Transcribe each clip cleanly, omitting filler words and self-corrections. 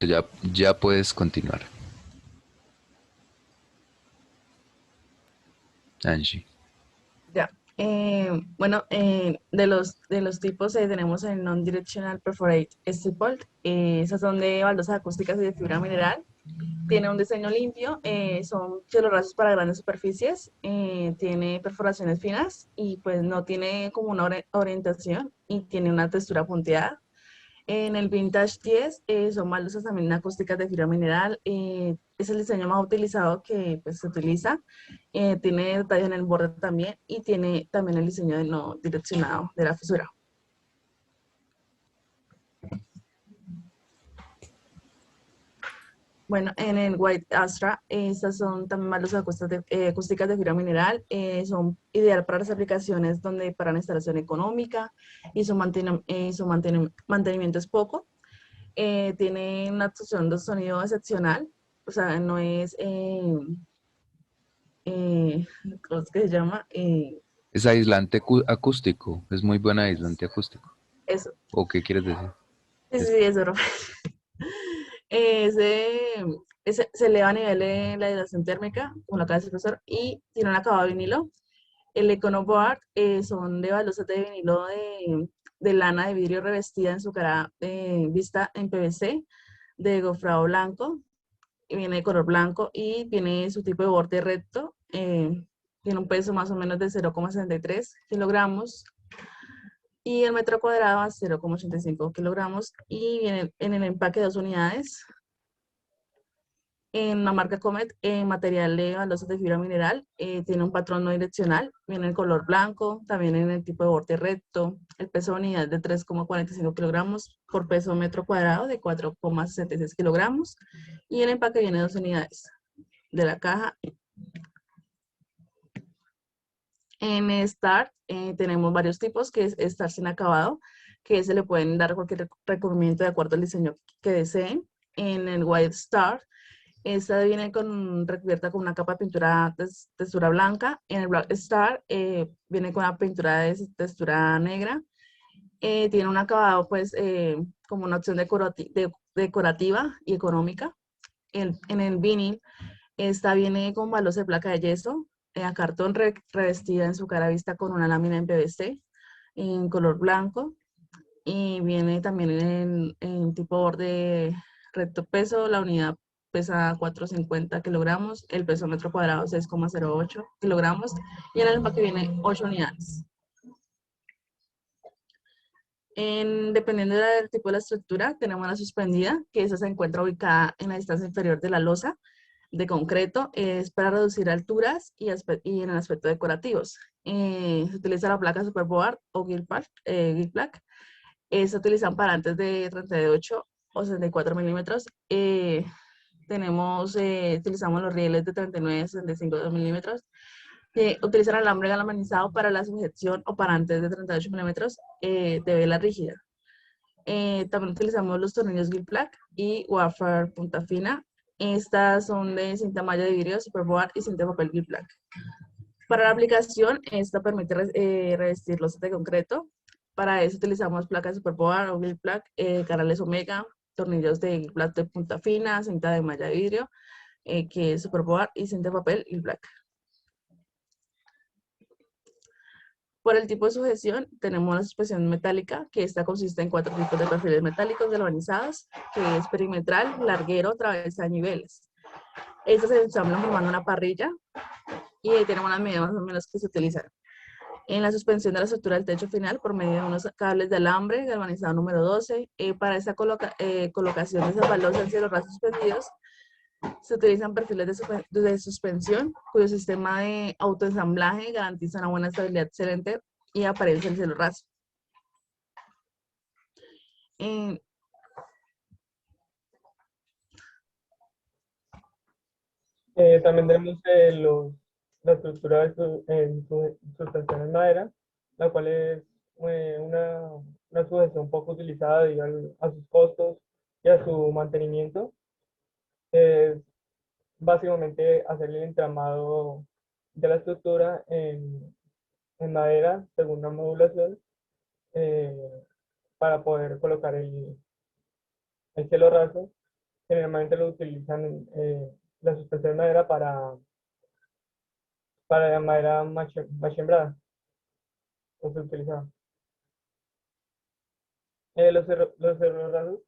Ya puedes continuar, Angie. Ya. Bueno, de los tipos tenemos el Non-Directional Perforate Stippled. Esas son de baldosas acústicas y de fibra mineral. Tiene un diseño limpio, son rasos para grandes superficies, tiene perforaciones finas y pues no tiene como una orientación y tiene una textura punteada. En el Vintage 10 son baldosas también acústicas de fibra mineral. Es el diseño más utilizado que pues, se utiliza. Tiene detalles en el borde también y tiene también el diseño de no direccionado de la fisura. Bueno, en el White Astra, estas son también baldosas acústicas de fibra mineral. Son ideal para las aplicaciones donde para la instalación económica y mantenimiento es poco. Tiene una absorción de sonido excepcional, o sea, no es, ¿cómo es que se llama? Es aislante acústico, es muy buen aislante acústico. Eso, ¿O qué quieres decir? sí, sí, Es- sí, eso, Rafa. Se eleva a nivel de la aislación térmica, como lo acaba de decir el profesor, y tiene un acabado de vinilo. El EconoBoard son de baldosas de vinilo de lana de vidrio revestida en su cara vista en PVC, de gofrado blanco, y viene de color blanco y tiene su tipo de borde recto. Tiene un peso más o menos de 0,63 kilogramos y el metro cuadrado a 0,85 kilogramos y viene en el empaque de 2 unidades. En la marca Comet, en material de baldosas de fibra mineral, tiene un patrón no direccional, viene en color blanco, también en el tipo de borde recto, el peso de unidad de 3,45 kilogramos por peso metro cuadrado de 4,66 kilogramos y el empaque viene de 2 unidades de la caja. En Star tenemos varios tipos, que es Star sin acabado, que se le pueden dar cualquier recubrimiento de acuerdo al diseño que deseen. En el White Star, esta viene recubierta con una capa de pintura de textura blanca. En el Black Star viene con una pintura de textura negra. Tiene un acabado, pues, como una opción decorativa y económica. En el vinil, esta viene con balos de placa de yeso, a cartón revestida en su cara vista con una lámina en PVC en color blanco y viene también en tipo borde recto peso. La unidad pesa 450 kilogramos, el peso metro cuadrado 6,08 kilogramos y en el empaque viene 8 unidades. Dependiendo del tipo de la estructura, tenemos la suspendida, que esa se encuentra ubicada en la distancia inferior de la losa de concreto, es para reducir alturas y en el aspecto decorativos. Se utiliza la placa Superboard o Gilplac. Se utilizan parantes de 38 o 64 milímetros. Utilizamos los rieles de 39 y 65 milímetros. Utilizan alambre galvanizado para la sujeción o parantes de 38 milímetros de vela rígida. También utilizamos los tornillos Gilplac y wafer punta fina. Estas son de cinta malla de vidrio, Superboard y cinta de papel Gilplac. Para la aplicación, esta permite revestir los de concreto. Para eso utilizamos placas Superboard o Gilplac, canales Omega, tornillos de Gilplac de punta fina, cinta de malla de vidrio, que es Superboard y cinta de papel Gilplac. Por el tipo de sujeción, tenemos la suspensión metálica, que esta consiste en 4 tipos de perfiles metálicos galvanizados, que es perimetral, larguero, travesa y niveles. Estas se ensamblan formando una parrilla y tenemos unas medidas más o menos que se utilizan. En la suspensión de la estructura del techo final por medio de unos cables de alambre galvanizado número 12. Para esta colocación de esas baldosas y los rasos suspendidos, se utilizan perfiles de suspensión cuyo sistema de autoensamblaje garantiza una buena estabilidad excelente y apariencia del cielo raso. Eh, También tenemos la estructura suspensión en madera, la cual es una sujeción poco utilizada debido a sus costos y a su mantenimiento. Es básicamente hacer el entramado de la estructura en madera según una modulación eh, para poder colocar el cielo raso generalmente lo utilizan la suspensión de madera para la madera machembrada, o se utilizaba. Los cerros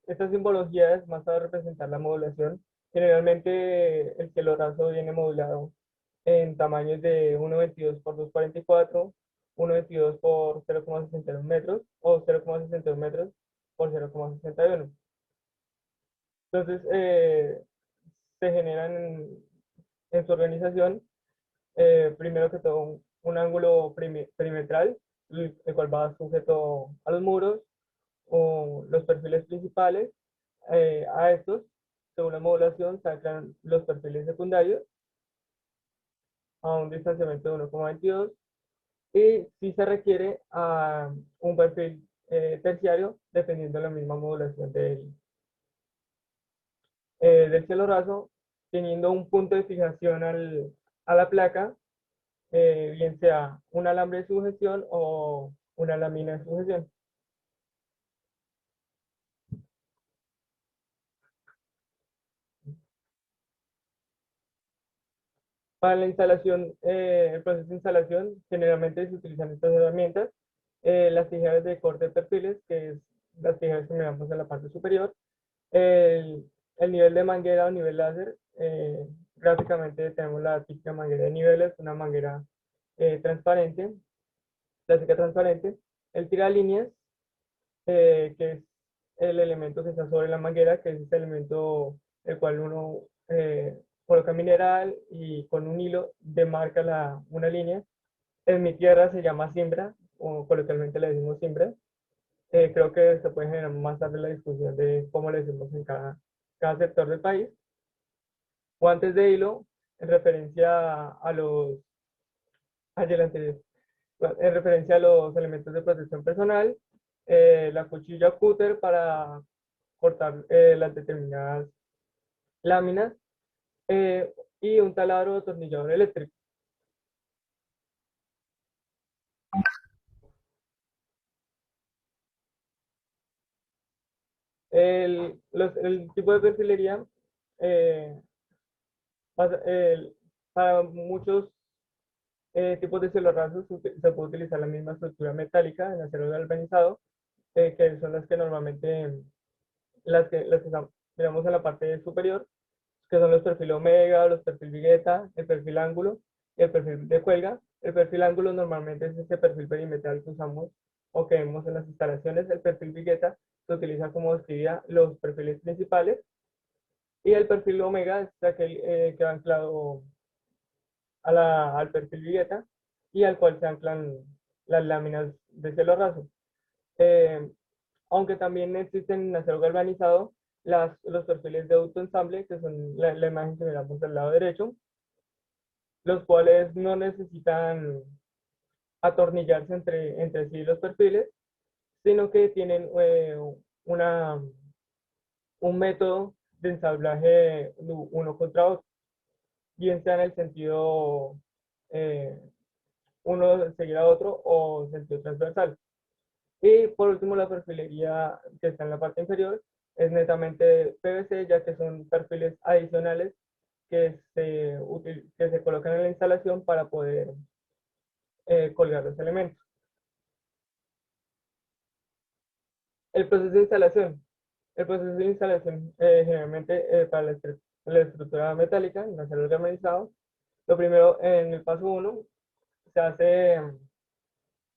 esta simbología es más para representar la modulación. Generalmente el cielo raso viene modulado en tamaños de 1,22 por 2,44, 1,22 por 0,61 metros o 0,61 metros por 0,61. Entonces, se generan en su organización, primero que todo, un ángulo perimetral, el cual va sujeto a los muros o los perfiles principales. A estos, según la modulación, sacan los perfiles secundarios a un distanciamiento de 1,22 y si se requiere un perfil terciario dependiendo de la misma modulación del cielo raso, teniendo un punto de fijación a la placa, bien sea un alambre de sujeción o una lámina de sujeción. Para la instalación, el proceso de instalación, generalmente se utilizan estas herramientas, las tijeras de corte de perfiles, que es las tijeras que miramos en la parte superior, el, el nivel de manguera o nivel láser, gráficamente tenemos la típica manguera de niveles, una manguera transparente, plástica transparente, el tiralíneas, que es el elemento que está sobre la manguera, que es este elemento el cual uno coloca mineral y con un hilo demarca una línea. En mi tierra se llama cimbra, o coloquialmente le decimos cimbra. Creo que se puede generar más tarde la discusión de cómo le decimos en cada sector del país. Guantes de hilo, en referencia a los, adelante, en referencia a los elementos de protección personal, la cuchilla cúter para cortar las determinadas láminas, y un taladro o atornillador eléctrico. El tipo de perfilería, eh, para muchos tipos de cielo raso se puede utilizar la misma estructura metálica en acero galvanizado, que son las que normalmente, las que miramos en la parte superior, que son los perfil omega, los perfil vigueta, el perfil ángulo y el perfil de cuelga. El perfil ángulo normalmente es este perfil perimetral que usamos o que vemos en las instalaciones. El perfil vigueta se utiliza como describía los perfiles principales y el perfil omega es aquel que va anclado al perfil vigueta y al cual se anclan las láminas de cielo raso. Eh, Aunque también existen en acero galvanizado los perfiles de autoensamble, que son la imagen que miramos del lado derecho, los cuales no necesitan atornillarse entre sí los perfiles, sino que tienen una, un método de ensamblaje uno contra otro, bien sea en el sentido eh, uno seguir a otro o sentido transversal. Y por último, la perfilería que está en la parte inferior es netamente PVC, ya que son perfiles adicionales que se colocan en la instalación para poder colgar los elementos. El proceso de instalación. El proceso de instalación, generalmente para la estructura metálica, en acero galvanizado, lo primero, en el paso 1, se hace,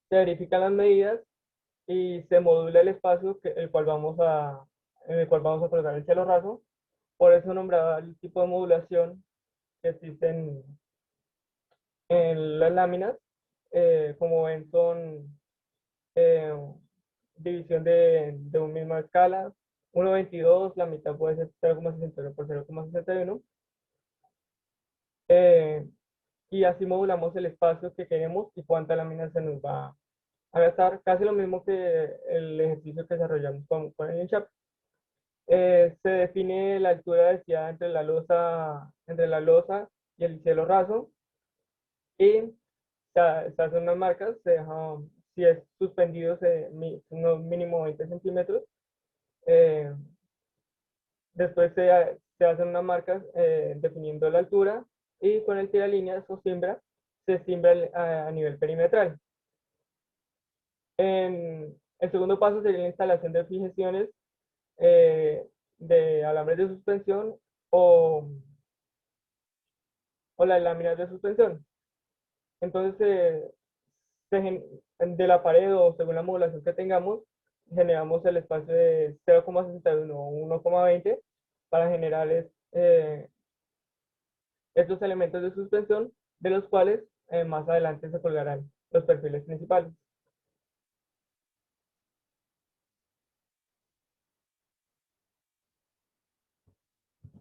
se verifican las medidas y se modula el espacio en el cual vamos a colocar el cielo raso. Por eso nombraba el tipo de modulación que existe en las láminas. Como ven, son eh, división de una misma escala. 1,22, la mitad puede ser 0,61 por 0,61. Eh, y así modulamos el espacio que queremos y cuánta lámina se nos va a gastar. Casi lo mismo que el ejercicio que desarrollamos con el INCHAP. Se define la altura deseada entre la losa y el cielo raso y se hacen unas marcas, se deja, si es suspendido, unos mínimo 20 centímetros, eh, Después se hacen unas marcas definiendo la altura y con el tiralíneas o cimbra se cimbra a nivel perimetral. El segundo paso sería la instalación de fijaciones de alambres de suspensión o las láminas de suspensión. Entonces, de la pared o según la modulación que tengamos, generamos el espacio de 0,61 o 1,20 para generar estos elementos de suspensión, de los cuales más adelante se colgarán los perfiles principales.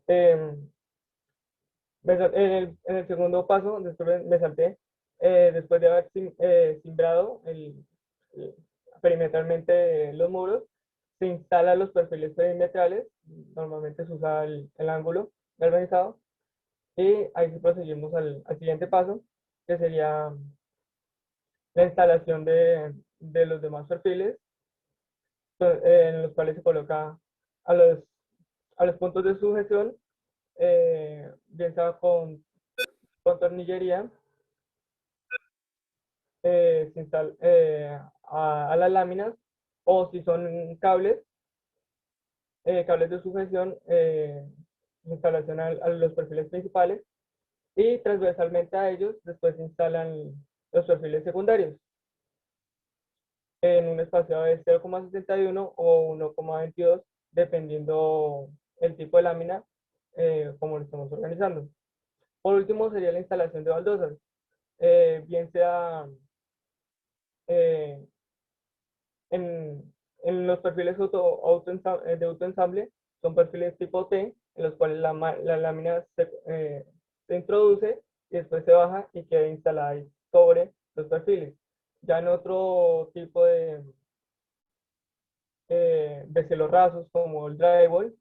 En el segundo paso, después me salté, después de haber cimbrado perimetralmente los muros, se instalan los perfiles perimetrales, normalmente se usa el ángulo galvanizado, y ahí sí proseguimos al siguiente paso, que sería la instalación de los demás perfiles, en los cuales se coloca a los puntos de sujeción, bien sea con tornillería, se instala a las láminas, o si son cables de sujeción, instalación a los perfiles principales, y transversalmente a ellos después se instalan los perfiles secundarios en un espacio de 0,61 o 1,22, dependiendo el tipo de lámina, como lo estamos organizando. Por último sería la instalación de baldosas, bien sea en los perfiles de autoensamble, son perfiles tipo T, en los cuales la lámina se introduce y después se baja y queda instalada ahí sobre los perfiles. Ya en otro tipo de cielos rasos, como el drywall,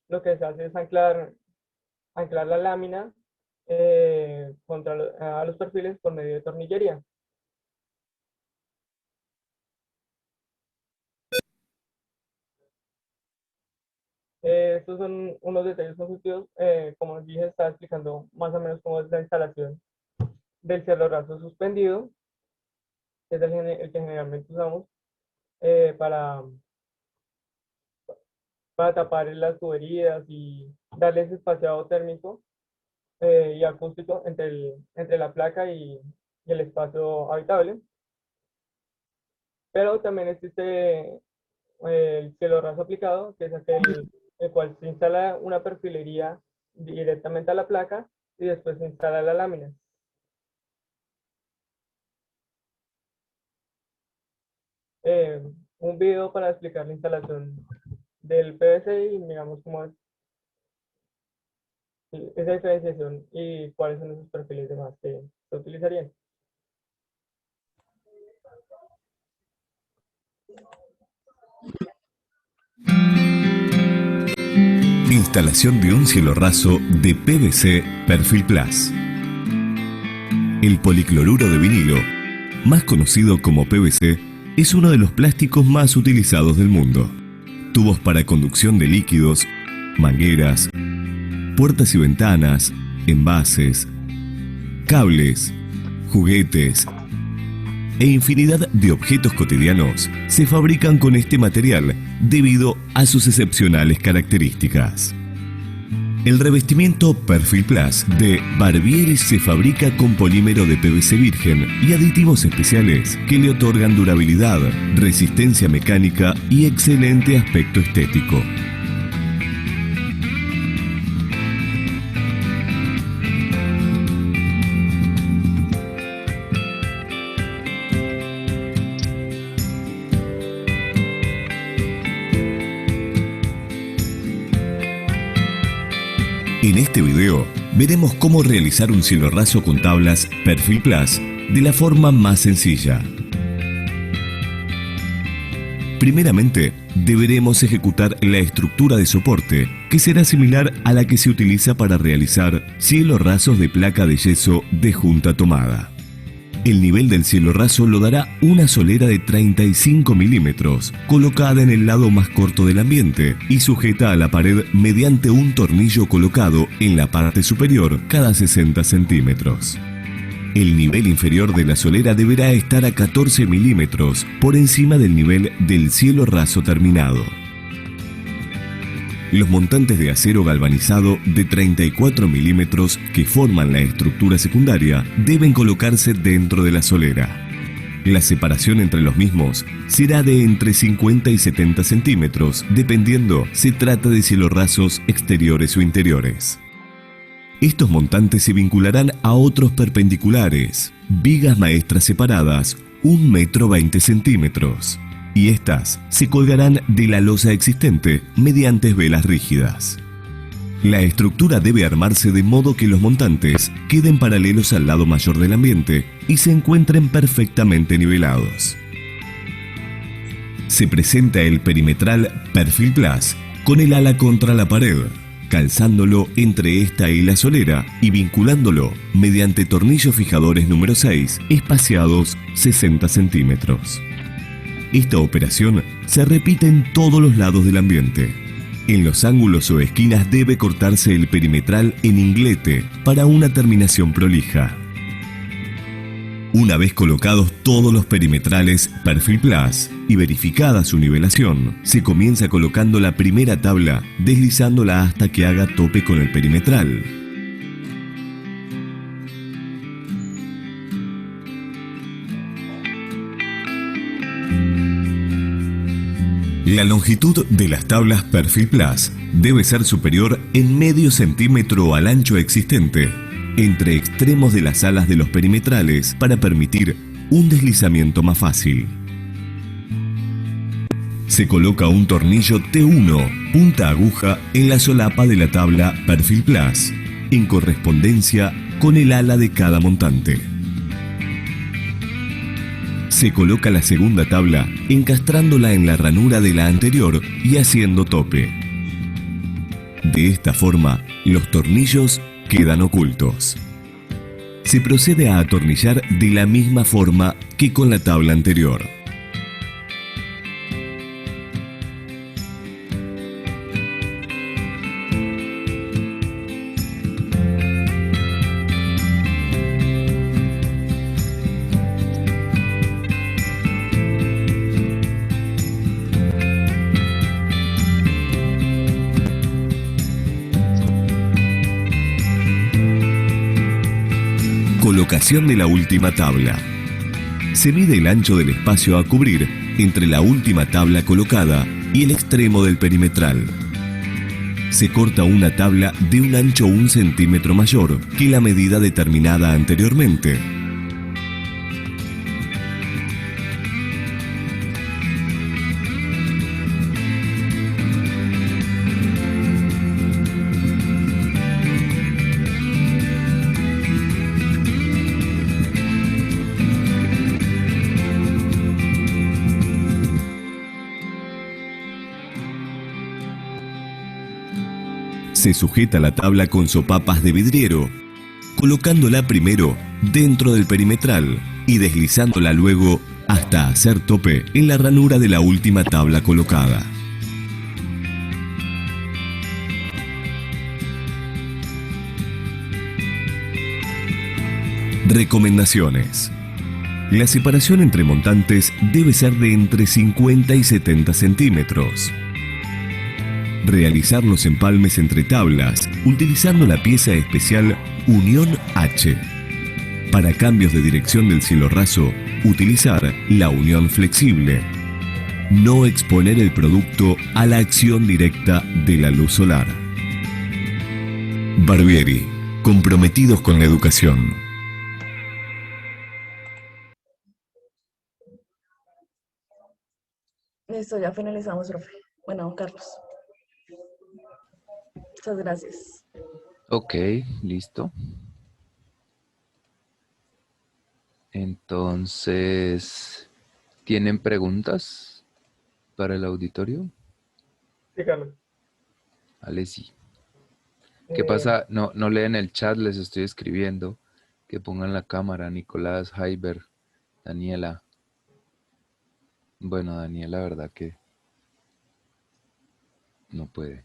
lo que se hace es anclar la lámina a los perfiles por medio de tornillería. Estos son unos detalles constructivos. Como dije, estaba explicando más o menos cómo es la instalación del cielo raso suspendido, que es el que generalmente usamos para tapar las tuberías y darle ese espaciado térmico y acústico entre la placa y el espacio habitable. Pero también existe el cielo raso aplicado, que es aquel el cual se instala una perfilería directamente a la placa y después se instala la lámina. Un video para explicar la instalación del PVC y miramos cómo es esa diferenciación y cuáles son esos perfiles demás que se utilizarían. Instalación de un cielo raso de PVC Perfil Plus. El policloruro de vinilo, más conocido como PVC, es uno de los plásticos más utilizados del mundo. Tubos para conducción de líquidos, mangueras, puertas y ventanas, envases, cables, juguetes e infinidad de objetos cotidianos se fabrican con este material debido a sus excepcionales características. El revestimiento Perfil Plus de Barbieri se fabrica con polímero de PVC virgen y aditivos especiales que le otorgan durabilidad, resistencia mecánica y excelente aspecto estético. En este video veremos cómo realizar un cielo raso con tablas Perfil Plus de la forma más sencilla. Primeramente, deberemos ejecutar la estructura de soporte, que será similar a la que se utiliza para realizar cielos rasos de placa de yeso de junta tomada. El nivel del cielo raso lo dará una solera de 35 milímetros, colocada en el lado más corto del ambiente y sujeta a la pared mediante un tornillo colocado en la parte superior cada 60 centímetros. El nivel inferior de la solera deberá estar a 14 milímetros por encima del nivel del cielo raso terminado. Los montantes de acero galvanizado de 34 milímetros que forman la estructura secundaria deben colocarse dentro de la solera. La separación entre los mismos será de entre 50 y 70 centímetros, dependiendo si trata de cielorrasos exteriores o interiores. Estos montantes se vincularán a otros perpendiculares, vigas maestras separadas, 1,20 m, y estas se colgarán de la losa existente mediante velas rígidas. La estructura debe armarse de modo que los montantes queden paralelos al lado mayor del ambiente y se encuentren perfectamente nivelados. Se presenta el perimetral Perfil Plus con el ala contra la pared, calzándolo entre esta y la solera y vinculándolo mediante tornillos fijadores número 6, espaciados 60 centímetros. Esta operación se repite en todos los lados del ambiente. En los ángulos o esquinas debe cortarse el perimetral en inglete para una terminación prolija. Una vez colocados todos los perimetrales Perfil Plus y verificada su nivelación, se comienza colocando la primera tabla deslizándola hasta que haga tope con el perimetral. La longitud de las tablas Perfil Plus debe ser superior en medio centímetro al ancho existente entre extremos de las alas de los perimetrales para permitir un deslizamiento más fácil. Se coloca un tornillo T1 punta aguja en la solapa de la tabla Perfil Plus en correspondencia con el ala de cada montante. Se coloca la segunda tabla encastrándola en la ranura de la anterior y haciendo tope. De esta forma, los tornillos quedan ocultos. Se procede a atornillar de la misma forma que con la tabla anterior. Colocación de la última tabla. Se mide el ancho del espacio a cubrir entre la última tabla colocada y el extremo del perimetral. Se corta una tabla de un ancho 1 centímetro mayor que la medida determinada anteriormente. Se sujeta la tabla con sopapas de vidriero, colocándola primero dentro del perimetral y deslizándola luego hasta hacer tope en la ranura de la última tabla colocada. Recomendaciones. La separación entre montantes debe ser de entre 50 y 70 centímetros. Realizar los empalmes entre tablas utilizando la pieza especial Unión H. Para cambios de dirección del cielo raso, utilizar la unión flexible. No exponer el producto a la acción directa de la luz solar. Barbieri, comprometidos con la educación. Listo, ya finalizamos, profe. Bueno, Carlos. Muchas gracias. Ok, listo. Entonces, ¿tienen preguntas para el auditorio? Sí, Carlos. Vale, sí. ¿Qué pasa? No leen el chat, les estoy escribiendo. Que pongan la cámara, Nicolás, Jaiber, Daniela. Bueno, Daniela, la verdad que no puede.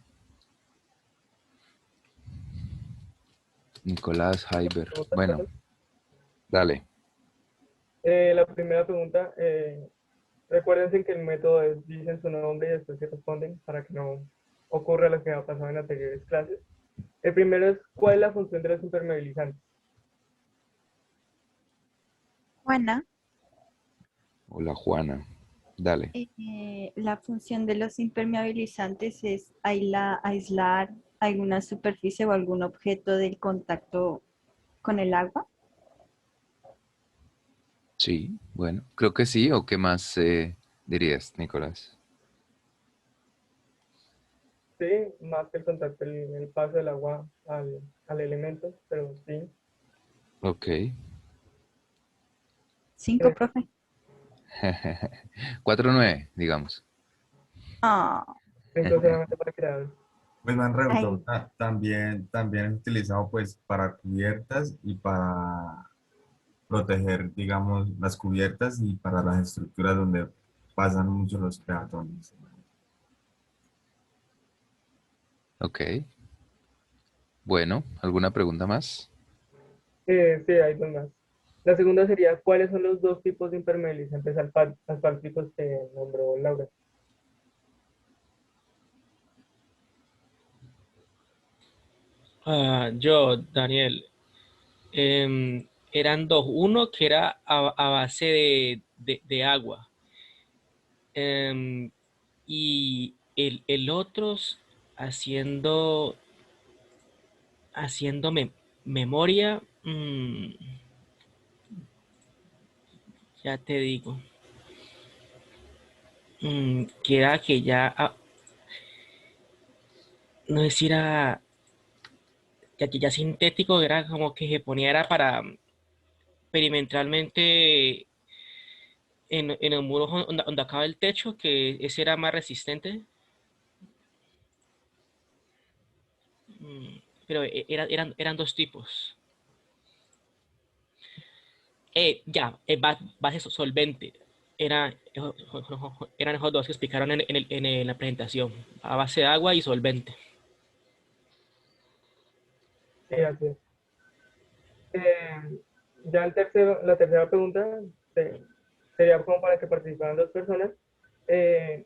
Nicolás, Jaiber. ¿Preguntas, Bueno, Carlos? dale. La primera pregunta, recuérdense que el método es dicen su nombre y después se responden para que no ocurra lo que ha pasado en anteriores clases. El primero es, ¿cuál es la función de los impermeabilizantes? Juana, Hola, Juana. Dale. la función de los impermeabilizantes es aislar alguna superficie o algún objeto del contacto con el agua. Sí, bueno, creo que sí. ¿O qué más dirías, Nicolás? Sí, más que el contacto, el paso del agua al elemento, pero sí. Ok. 5, profe. 4-9, digamos. Ah, Cinco solamente para crear. Pues me han ay, preguntado, también es utilizado pues para cubiertas y para proteger, digamos, las cubiertas y para las estructuras donde pasan mucho los peatones. Ok. Bueno, ¿alguna pregunta más? Sí, hay dos más. La segunda sería, ¿cuáles son los dos tipos de impermeabilizantes asfálticos que nombró Laura? Yo, Daniel, eran dos. Uno que era a base de agua. Em, y el otro haciendo, haciendo memoria, ya te digo, que era que ya, no sé si era ya sintético, era como que se ponía era para perimetralmente en el muro donde acaba el techo, que ese era más resistente. Mm, pero eran dos tipos. Base solvente. Era, eran esos dos que explicaron en la presentación. A base de agua y solvente. Sí, así es. Ya la tercera pregunta sería como para que participaran dos personas.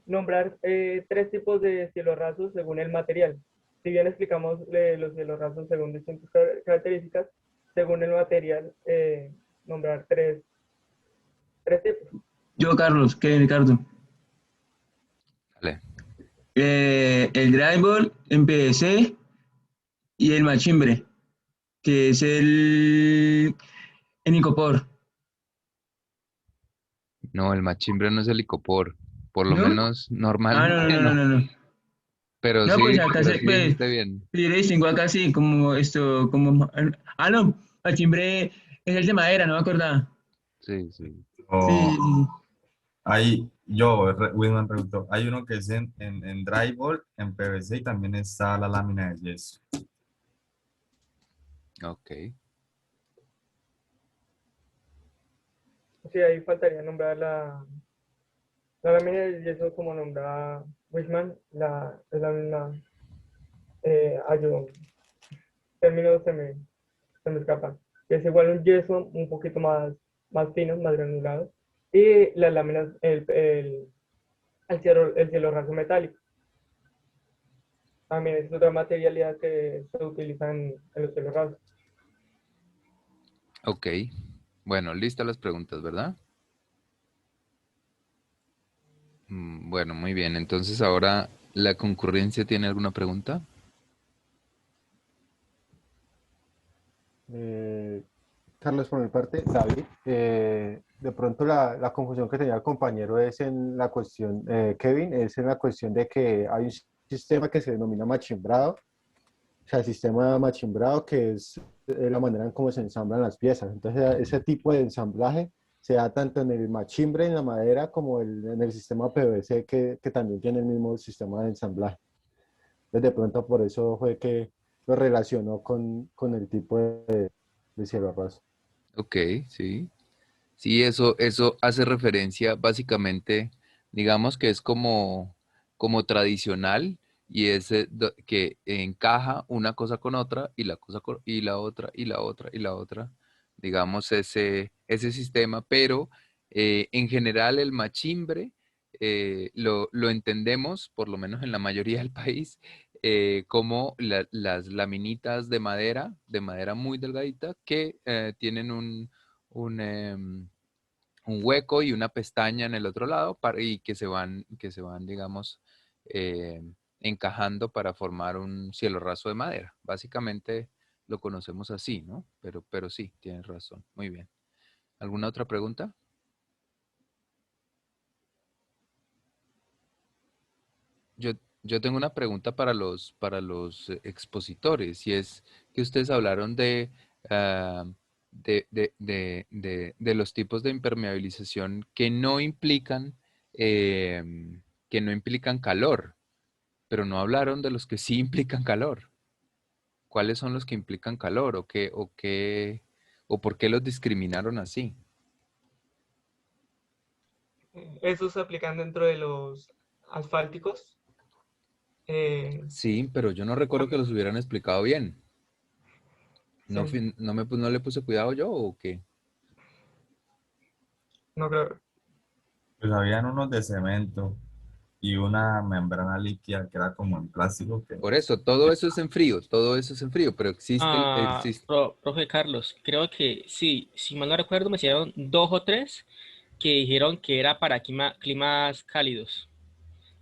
Nombrar tres tipos de cielos rasos según el material. Si bien explicamos los cielos rasos según distintas características, según el material, nombrar tres tipos. Yo, Carlos, ¿qué, Ricardo? Dale. El drywall en PVC y el machimbre, que es el icopor, No, el machimbre no es el icopor. Por lo ¿no? menos Ah, no, no, normalmente no, no, no. no, no. Pero No, sí, pues acá pero se, sí pues, dijiste bien. yo le distingo acá sí, como esto, como, no, machimbre es el de madera, no me acordaba. Sí, sí. Sí, O sí, sí. Wilman preguntó, hay uno que es en drywall, en PVC y también está la lámina de yeso. Ok. Sí, ahí faltaría nombrar la lámina de yeso como nombraba Wishman, es la misma, ayuda, términos se me escapan. Es igual un yeso un poquito más fino, más granulado, y las láminas, el cielo raso metálico. También es otra materialidad que se utiliza en los cielos rasos. Ok. Bueno, listas las preguntas, ¿verdad? Bueno, muy bien. Entonces ahora, ¿la concurrencia tiene alguna pregunta? Eh, Carlos, por mi parte, David, de pronto la confusión que tenía el compañero es en la cuestión, Kevin, es en la cuestión de que hay un sistema que se denomina machimbrado, o sea, el sistema machimbrado que es la manera en cómo se ensamblan las piezas. Entonces, ese tipo de ensamblaje se da tanto en el machimbre, en la madera, como en el sistema PVC, que también tiene el mismo sistema de ensamblaje. Entonces, de pronto por eso fue que lo relacionó con el tipo de cielo raso. Ok, sí. Sí, eso hace referencia básicamente, digamos que es como tradicional y es que encaja una cosa con otra y la cosa y la otra y la otra y la otra, digamos ese sistema, pero en general el machimbre lo entendemos, por lo menos en la mayoría del país, como las laminitas de madera muy delgadita que tienen un hueco y una pestaña en el otro lado y que se van, digamos, eh, encajando para formar un cielo raso de madera. Básicamente lo conocemos así, ¿no? Pero sí, tienes razón. Muy bien. ¿Alguna otra pregunta? Yo, yo tengo una pregunta para los expositores, y es que ustedes hablaron ah, de los tipos de impermeabilización que no implican calor, pero no hablaron de los que sí implican calor. ¿Cuáles son los que implican calor o por qué los discriminaron así? Esos se aplican dentro de los asfálticos. eh, Sí, pero yo no recuerdo que los hubieran explicado bien. ¿No, sí, no le puse cuidado yo o qué? no creo. Pues habían unos de cemento y una membrana líquida que era como en plástico que Por eso, todo eso es en frío, todo eso es en frío, pero existe. Profe Carlos, creo que sí, si mal no recuerdo, me hicieron dos o tres que dijeron que era para climas cálidos.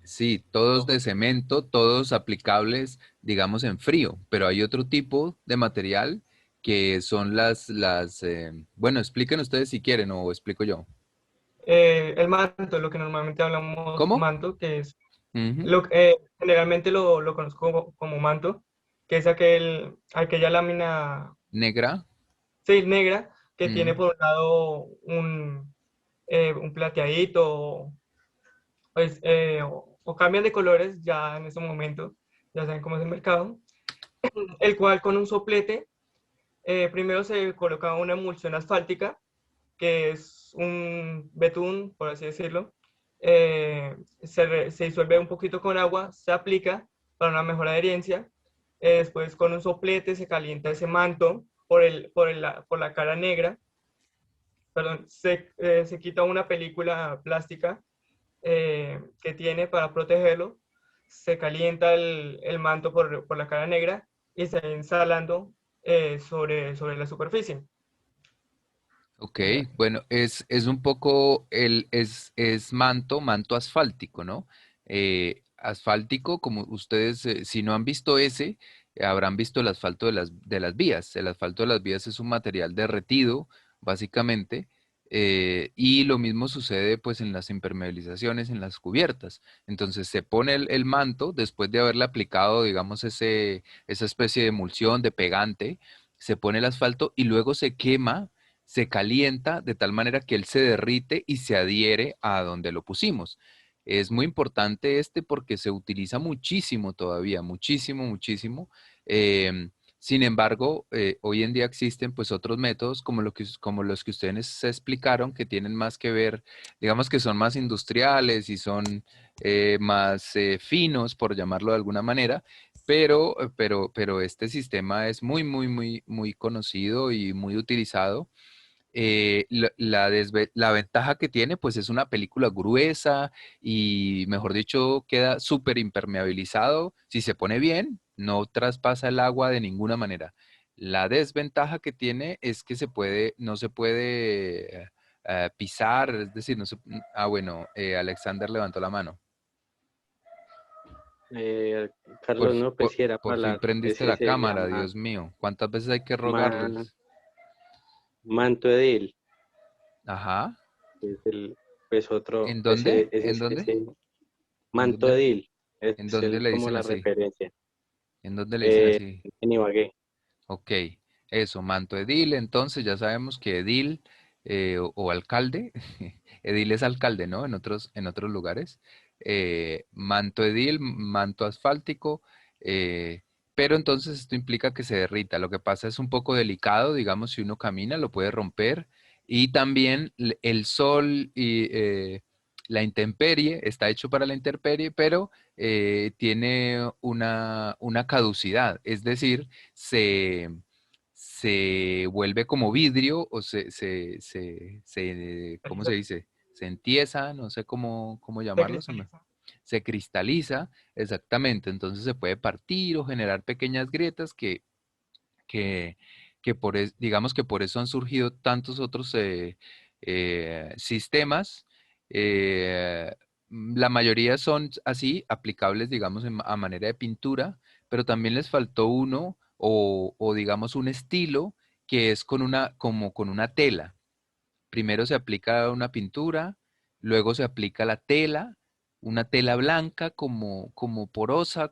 Sí, todos Dos o de cemento, todos aplicables, digamos, en frío, pero hay otro tipo de material que son bueno, expliquen ustedes si quieren o explico yo. El manto, lo que normalmente hablamos ¿Cómo? manto, que es, Ujú. generalmente lo conozco como manto, que es aquella lámina, Negra. sí, negra, que tiene Mm. por un lado un plateadito, pues, o cambian de colores ya en ese momento, ya saben cómo es el mercado, el cual con un soplete, primero se coloca una emulsión asfáltica, que es un betún, por así decirlo, se disuelve un poquito con agua, se aplica para una mejor adherencia, después con un soplete se calienta ese manto por la cara negra, perdón, se quita una película plástica que tiene para protegerlo, se calienta el manto por la cara negra y se va instalando sobre la superficie. Ok, bueno, es un poco es manto asfáltico, ¿no? Asfáltico, como ustedes, si no han visto ese, habrán visto el asfalto de las vías. El asfalto de las vías es un material derretido, básicamente, y lo mismo sucede pues en las impermeabilizaciones, en las cubiertas. Entonces se pone el manto después de haberle aplicado, digamos, esa especie de emulsión, de pegante, se pone el asfalto y luego se quema, se calienta de tal manera que él se derrite y se adhiere a donde lo pusimos. Es muy importante porque se utiliza muchísimo todavía, muchísimo, muchísimo. Sin embargo, hoy en día existen pues otros métodos como los que ustedes se explicaron, que tienen más que ver, digamos que son más industriales y son más finos, por llamarlo de alguna manera, pero este sistema es muy, muy, muy, muy conocido y muy utilizado. La ventaja que tiene, pues es una película gruesa y, mejor dicho, queda súper impermeabilizado. Si se pone bien, no traspasa el agua de ninguna manera. La desventaja que tiene es que no se puede pisar, es decir, no se, bueno, Alexander levantó la mano. Eh, Por, Carlos, fi- no, pues por, sí era por para fin hablar. prendiste Ese la se cámara, llama Dios mío. ¿Cuántas veces hay que ma- rogarles? manto edil. Ajá. Es el, pues otro, ¿En dónde? ¿En dónde? ese ¿En manto dónde? edil. ¿En Es dónde el, le como dicen la así? referencia. ¿En dónde le dicen así? En Ibagué. Ok, eso, manto edil, entonces ya sabemos que edil o alcalde, edil es alcalde, ¿no? En otros lugares. Manto edil, manto asfáltico, eh, pero entonces esto implica que se derrita. Lo que pasa es un poco delicado, digamos, si uno camina lo puede romper y también el sol y la intemperie está hecho para la intemperie, pero tiene una caducidad, es decir, se vuelve como vidrio o ¿cómo se dice? Se entiesa, no sé cómo Se llamarlo, cristaliza. se cristaliza, exactamente, entonces se puede partir o generar pequeñas grietas que, digamos que por eso han surgido tantos otros sistemas. La mayoría son así, aplicables, digamos, a manera de pintura, pero también les faltó uno o digamos un estilo que es como con una tela. Primero se aplica una pintura, luego se aplica la tela, una tela blanca como porosa,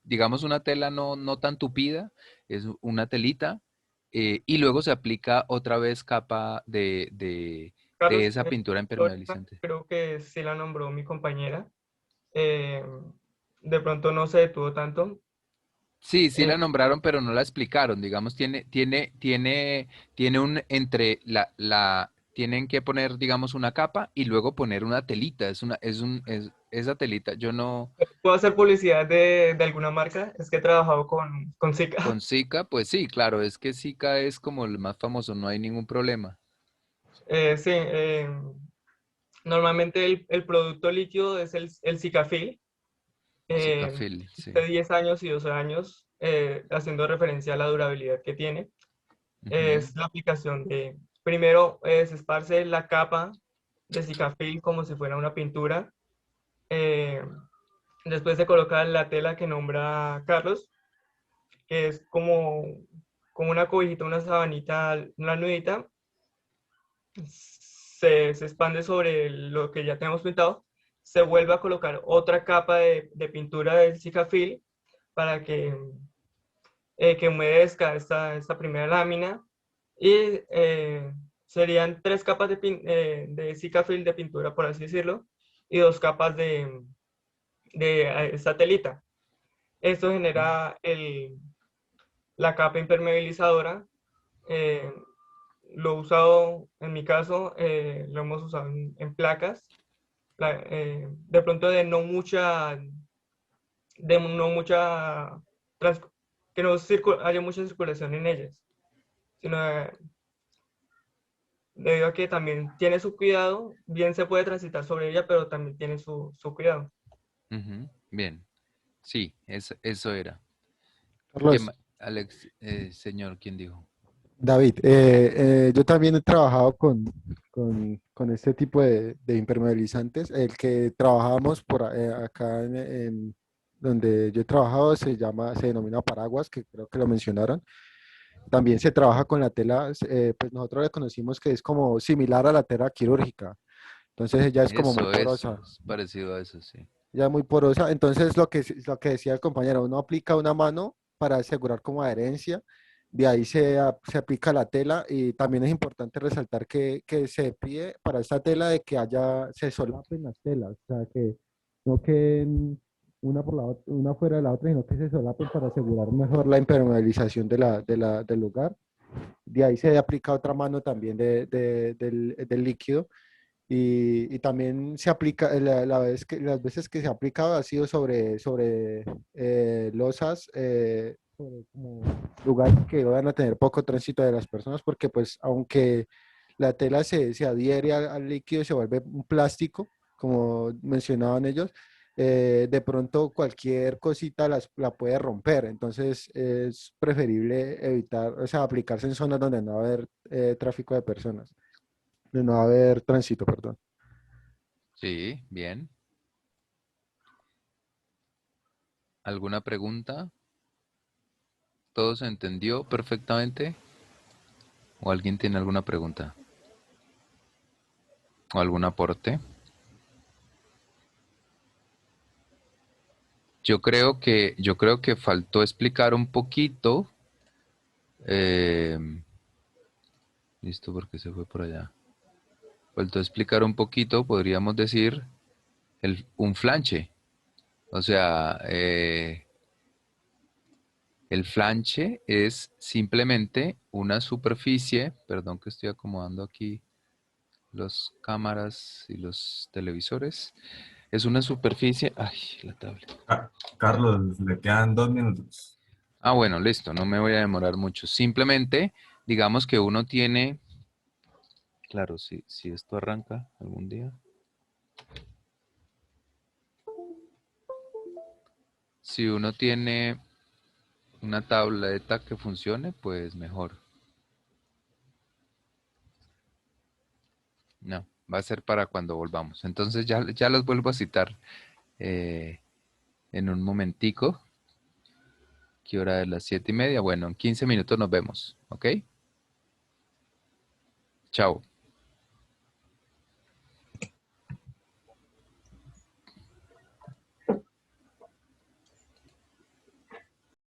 digamos una tela no tan tupida, es una telita, y luego se aplica otra vez capa de Carlos, esa pintura ahorita impermeabilizante. creo que sí la nombró mi compañera. eh, de pronto no se detuvo tanto. Sí, sí eh, la nombraron, pero no la explicaron. Digamos, tiene tienen que poner, digamos, una capa y luego poner una telita. Esa telita. Yo no, ¿Puedo hacer publicidad de alguna marca? Es que he trabajado con con Zika. Zika, pues sí, claro, es que Zika es como el más famoso, no hay ningún problema. Sí, normalmente el producto líquido es el Zicafil, Zicafil, de sí. 10 años y 12 años, haciendo referencia a la durabilidad que tiene. Ujú. Es la aplicación de, primero se esparce la capa de Zicafil como si fuera una pintura. eh, Después se coloca la tela que nombra Carlos, que es como una cobijita, una sabanita, una nudita. Se expande sobre lo que ya tenemos pintado. Se vuelve a colocar otra capa de pintura del Zicafil para que humedezca esta primera lámina. Y serían tres capas de Zicafil de pintura, por así decirlo, y dos capas de esta telita. Esto genera la capa impermeabilizadora. eh, lo he usado, en mi caso, lo hemos usado en placas, de pronto de no mucha, trans- que no haya mucha circulación en ellas, sino debido a que también tiene su cuidado, bien se puede transitar sobre ella, pero también tiene su cuidado. Ujú. Bien, sí, eso era. Carlos, Alex, señor, ¿quién dijo? David, yo también he trabajado con este tipo de impermeabilizantes. El que trabajamos acá donde yo he trabajado se denomina paraguas, que creo que lo mencionaron. También se trabaja con la tela, pues nosotros le conocimos que es como similar a la tela quirúrgica. Entonces ella es como muy Eso, porosa, es parecido a eso, sí. ya muy porosa. Entonces lo que decía el compañero, uno aplica una mano para asegurar como adherencia, de ahí se aplica la tela y también es importante resaltar que se pide para esta tela de que se solapen las telas, o sea, que no queden una fuera de la otra, sino que se solapen para asegurar mejor la impermeabilización del lugar. De ahí se aplica otra mano también del líquido y también se aplica, las veces que se ha aplicado ha sido sobre losas, sobre como lugares que van a tener poco tránsito de las personas, porque pues aunque la tela se adhiere al líquido y se vuelve un plástico, como mencionaban ellos, de pronto cualquier cosita la puede romper, entonces es preferible evitar, o sea, aplicarse en zonas donde no va a haber tráfico de personas, de no va a haber tránsito, perdón. Sí, bien. ¿Alguna pregunta? ¿Todo se entendió perfectamente? ¿O alguien tiene alguna pregunta? ¿O algún aporte? Yo creo que faltó explicar un poquito. eh, listo, porque se fue por allá. Faltó explicar un poquito, podríamos decir, un flanche. O sea, El flanche es simplemente una superficie, perdón que estoy acomodando aquí las cámaras y los televisores. Es una superficie, ay, la tablet. Carlos, le quedan 2 minutos. Ah, bueno, listo, no me voy a demorar mucho. Simplemente, digamos que uno tiene, claro, si esto arranca algún día. Si uno tiene una tableta que funcione, pues mejor. No, va a ser para cuando volvamos. Entonces ya los vuelvo a citar en un momentico. ¿Qué hora es? Las 7:30. Bueno, en 15 minutos nos vemos. ¿Ok? Chao.